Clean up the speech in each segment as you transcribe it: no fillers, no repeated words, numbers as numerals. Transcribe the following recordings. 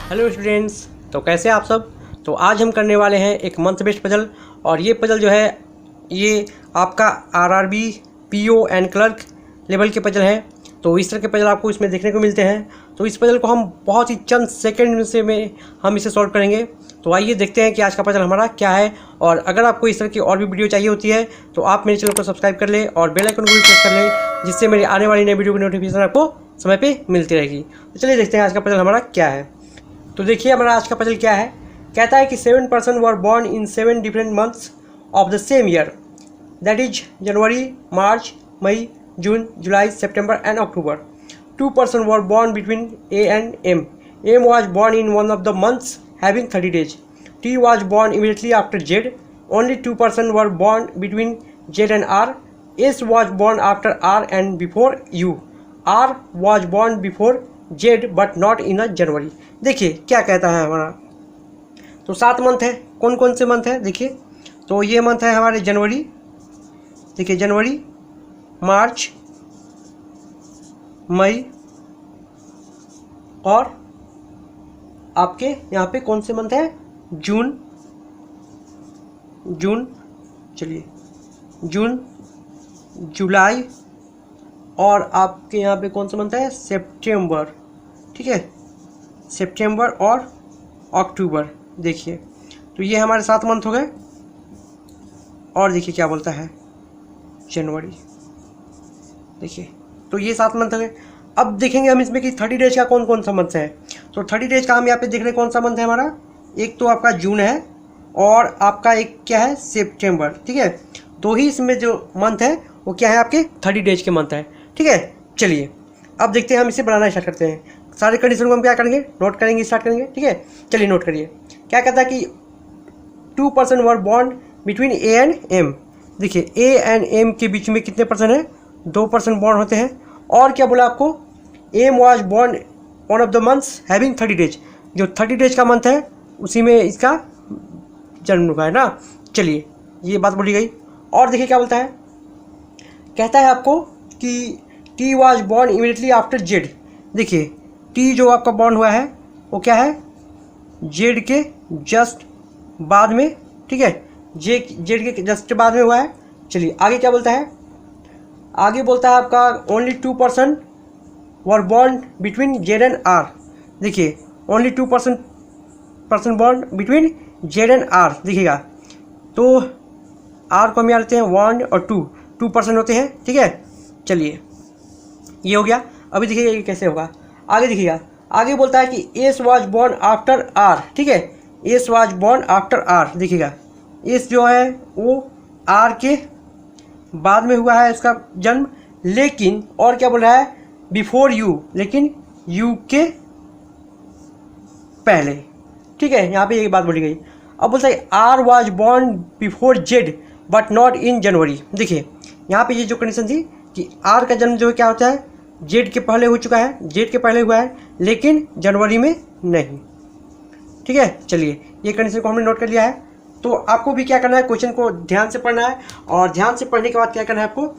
Hello students, तो कैसे हैं आप सब। तो आज हम करने वाले हैं एक मंथ बेस्ड पजल। और ये पजल जो है ये आपका RRB, PO and clerk level के पजल हैं। तो इस तरह के पजल आपको इसमें देखने को मिलते हैं। तो इस पजल को हम बहुत ही चंद सेकंड से में हम इसे सॉल्व करेंगे। तो आइए देखते हैं कि आज का पजल हमारा क्या है। और अगर आपको इस तरह की और भी वीडियो चाहिए होती है तो आप मेरे चैनल को सब्सक्राइब कर लें और बेल आइकन को भी प्रेस कर लें, जिससे मेरी आने वाली नई वीडियो की नोटिफिकेशन आपको समय पे मिलती रहेगी। तो चलिए देखते हैं आज का पजल हमारा क्या है। तो देखिए हमारा आज का पजल क्या है। कहता है कि 7 person were born in 7 different months of the same year, that is January, March, May, June, July, September and October. 2 person were born between A and M. M was born in one of the months having 30 days. T was born immediately after Z. Only 2 persons were born between Z and R. S was born after R and before U. R was born before Z but not in a January. देखिए क्या कहता है हमारा। तो 7 month है। कौन कौन से मंथ है देखिए। तो ये मंथ है हमारे जनवरी, देखिए जनवरी, मार्च, मई और आपके यहाँ पे कौन से मंथ है, जून, चलिए जून, जुलाई और आपके यहाँ पे कौन सा मंथ है, सितंबर। ठीक है, सितंबर और अक्टूबर। देखिए तो ये हमारे 7 मंथ हो गए। और देखिए क्या बोलता है, जनवरी। देखिए तो ये 7 मंथ हो गए। अब देखेंगे हम इसमें कि 30 डेज का कौन कौन सा मंथ है। तो 30 डेज का हम यहाँ पे देख रहे हैं कौन सा मंथ है हमारा। एक तो आपका जून है और आपका एक क्या है, सितंबर। ठीक है, दो ही इसमें जो मंथ है वो क्या है, आपके 30 डेज के मंथ है। ठीक है, चलिए अब देखते हैं, हम इसे बनाना स्टार्ट करते हैं। सारे कंडीशन को हम क्या करेंगे, नोट करेंगे, स्टार्ट करेंगे। ठीक है, चलिए नोट करिए। क्या कहता है कि 2 person were born between A and M. देखिए ए एंड एम के बीच में कितने पर्सन है, 2 पर्सन बॉर्न होते हैं। और क्या बोला आपको, M was born one of the months having 30 days. जो 30 डेज का मंथ है उसी में इसका जन्म हुआ है ना। चलिए ये बात बोली गई। और देखिए क्या बोलता है, कहता है आपको कि T was born immediately after Z. देखिए टी जो आपका बॉर्न हुआ है वो क्या है, जेड के जस्ट बाद में। ठीक है, जेड के जस्ट बाद में हुआ है। चलिए आगे क्या बोलता है, आगे बोलता है आपका only 2 person were born between Z and R. देखिए only 2 person born between Z and R. देखिएगा तो आर को हम यहाँ लेते हैं 1 और 2 पर्सन होते हैं। ठीक है, चलिए ये हो गया। अभी देखिएगा ये कैसे होगा, आगे देखिएगा। आगे बोलता है कि S was born after R. ठीक है, S was born after R. देखिएगा एस जो है वो आर के बाद में हुआ है इसका जन्म। लेकिन और क्या बोल रहा है, बिफोर यू, लेकिन यू के पहले। ठीक है, यहाँ पे एक बात बोली गई। अब बोलता है R was born before Z but not in January. देखिए यहाँ पे ये जो कंडीशन थी कि आर का जन्म जो है क्या होता है, जेड के पहले हो चुका है, जेड के पहले हुआ है लेकिन जनवरी में नहीं। ठीक है, चलिए ये कंडीशन को हमने नोट कर लिया है। तो आपको भी क्या करना है, क्वेश्चन को ध्यान से पढ़ना है। और ध्यान से पढ़ने के बाद क्या करना है, आपको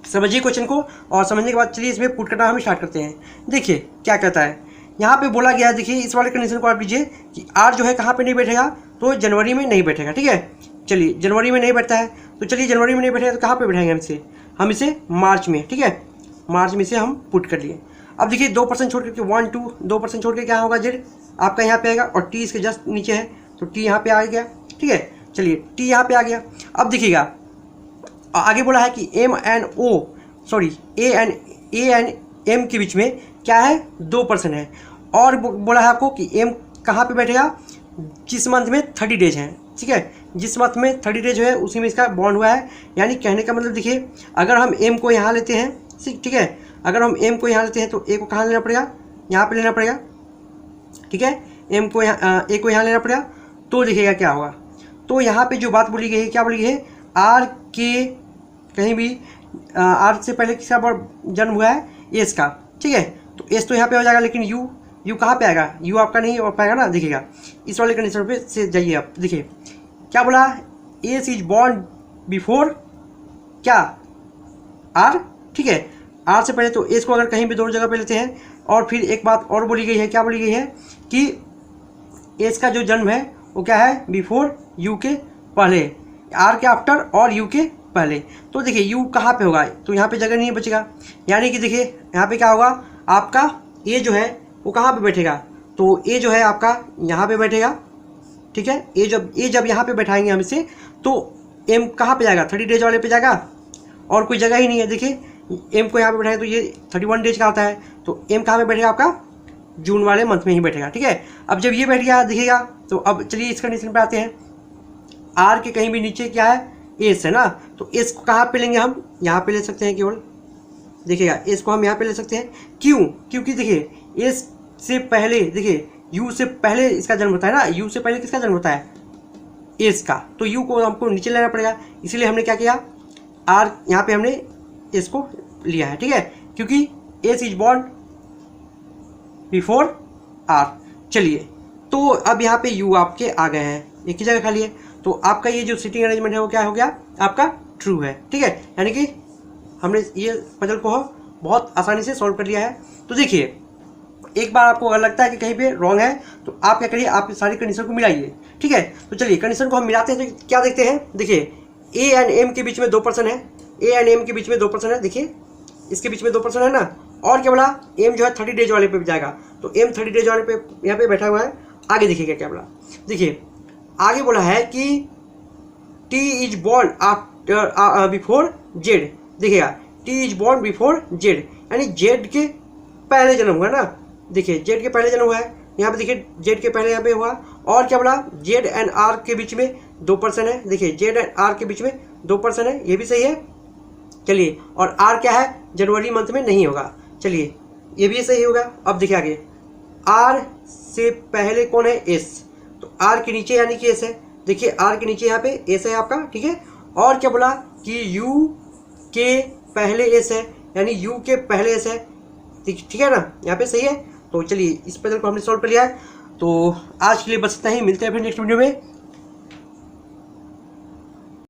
समझिए क्वेश्चन को। और समझने के बाद चलिए इसमें पुट करना हम स्टार्ट करते हैं। देखिए क्या कहता है, यहाँ पे बोला गया है, देखिए इस वाले कंडीशन को आप लीजिए कि आर जो है कहाँ पे नहीं बैठेगा, तो जनवरी में नहीं बैठेगा। ठीक है, चलिए जनवरी में नहीं बैठता है तो चलिए जनवरी में नहीं बैठेगा तो कहाँ पे बैठाएंगे हम इसे मार्च में। ठीक है, मार्च में से हम पुट कर लिए। अब देखिए 2 पर्सन छोड़ करके 1 2 2 पर्सन छोड़ के क्या होगा, जेड आपका यहाँ पे आएगा और टी इसके जस्ट नीचे है तो टी यहाँ पे आ गया। ठीक है, चलिए टी यहाँ पे आ गया। अब देखिएगा आगे बोला है कि M and O, sorry A and M के बीच में क्या है, 2 पर्सन है। और बोला है आपको कि एम कहाँ पे बैठेगा, जिस मंथ में 30 डेज हैं। ठीक है, जिस मंथ में 30 डेज है उसी में इसका बॉन्ड हुआ है। यानी कहने का मतलब देखिए, अगर हम एम को यहाँ लेते हैं, ठीक है, अगर हम एम को यहाँ लेते हैं तो ए को कहाँ लेना पड़ेगा, यहाँ पे लेना पड़ेगा। ठीक है, एम को यहाँ, ए को यहाँ लेना पड़ेगा। तो देखिएगा क्या होगा, तो यहाँ पे जो बात बोली गई है, क्या बोली गई है, आर के कहीं भी आर से पहले किसका जन्म हुआ है, एस का। ठीक है, तो एस तो यहाँ पे हो जाएगा, लेकिन यू कहाँ पे आएगा, यू आपका नहीं हो पाएगा ना। देखिएगा इस वाले कंडीशन पे से जाइए आप। देखिए क्या बोला, एस इज बॉर्न बिफोर क्या, आर। ठीक है, आर से पहले तो एस को अगर कहीं भी 2 जगह पे लेते हैं। और फिर एक बात और बोली गई है, क्या बोली गई है कि एस का जो जन्म है वो क्या है, बिफोर यू के पहले, आर के आफ्टर और यू के पहले। तो देखिए यू कहाँ पे होगा, तो यहाँ पे जगह नहीं बचेगा, यानी कि देखिए यहाँ पे क्या होगा, आपका ए जो है वो कहाँ पे बैठेगा, तो ए जो है आपका यहाँ पे बैठेगा, ठीक है। ए जब यहाँ पे बैठाएंगे हम इसे, तो एम कहाँ पे जाएगा, 30 डेज वाले पे जाएगा, और कोई जगह ही नहीं है। देखिए एम को यहाँ पे बैठाएंगे तो ये 31 डेज का होता है, तो एम कहाँ पे बैठेगा, आपका जून वाले मंथ में ही बैठेगा, ठीक है। अब जब ये बैठ गया दिखेगा, तो अब चलिए इस कंडीशन पे आते हैं। आर के कहीं भी नीचे क्या है, एस है ना, तो एस को कहाँ पे लेंगे हम, यहाँ पे ले सकते हैं केवल, देखिएगा एस को हम यहाँ पे ले सकते हैं। क्यों, क्योंकि देखिए एस से पहले, देखिए यू से पहले इसका जन्म होता है ना, यू से पहले किसका जन्म होता है, एस का, तो यू को हमको नीचे लेना पड़ेगा, इसीलिए हमने क्या किया, आर यहाँ पे हमने एस को लिया है, ठीक है, क्योंकि S is born before R. चलिए तो अब यहाँ पे यू आपके आ गए हैं, एक ही जगह खाली है, तो आपका ये जो सीटिंग अरेंजमेंट है वो क्या हो गया, आपका ट्रू है, ठीक है। यानी कि हमने ये पजल को बहुत आसानी से सॉल्व कर लिया है। तो देखिए एक बार आपको अगर लगता है कि कहीं पे रॉन्ग है, तो आप क्या करिए, आप सारी कंडीशन को मिलाइए, ठीक है। तो चलिए कंडीशन को हम मिलाते हैं, तो क्या देखते हैं, देखिए ए एंड एम के बीच में 2% है, ए एंड एम के बीच में 2% है, देखिए इसके बीच में 2% है ना, और क्या बोला, एम जो है 30 डेज वाले पे जाएगा, तो एम 30 डेज वाले पे यहाँ पे बैठा हुआ है। आगे देखिएगा क्या बोला, देखिए आगे बोला है कि T is born after before Z, देखिएगा T is born before Z, यानी जेड के पहले जन्म हुआ ना, देखिए जेड के पहले जन्म हुआ है, यहाँ पे देखिए जेड के पहले यहाँ पे हुआ, और क्या बोला, जेड एंड आर के बीच में 2% है, देखिए जेड एंड आर के बीच में 2% है, ये भी सही है। चलिए और आर क्या है, जनवरी मंथ में नहीं होगा, चलिए ये भी सही होगा। अब देखिए आगे, आर से पहले कौन है, एस, तो आर के नीचे यानी कि एस है, देखिए आर के नीचे यहाँ पे एस है आपका, ठीक है। और क्या बोला कि यू के पहले एस है, यानी यू के पहले एस है, ठीक है ना, यहाँ पे सही है। तो चलिए इस पजल को हमने सॉल्व कर लिया है। तो आज के लिए बस इतना ही, मिलते हैं फिर नेक्स्ट वीडियो में।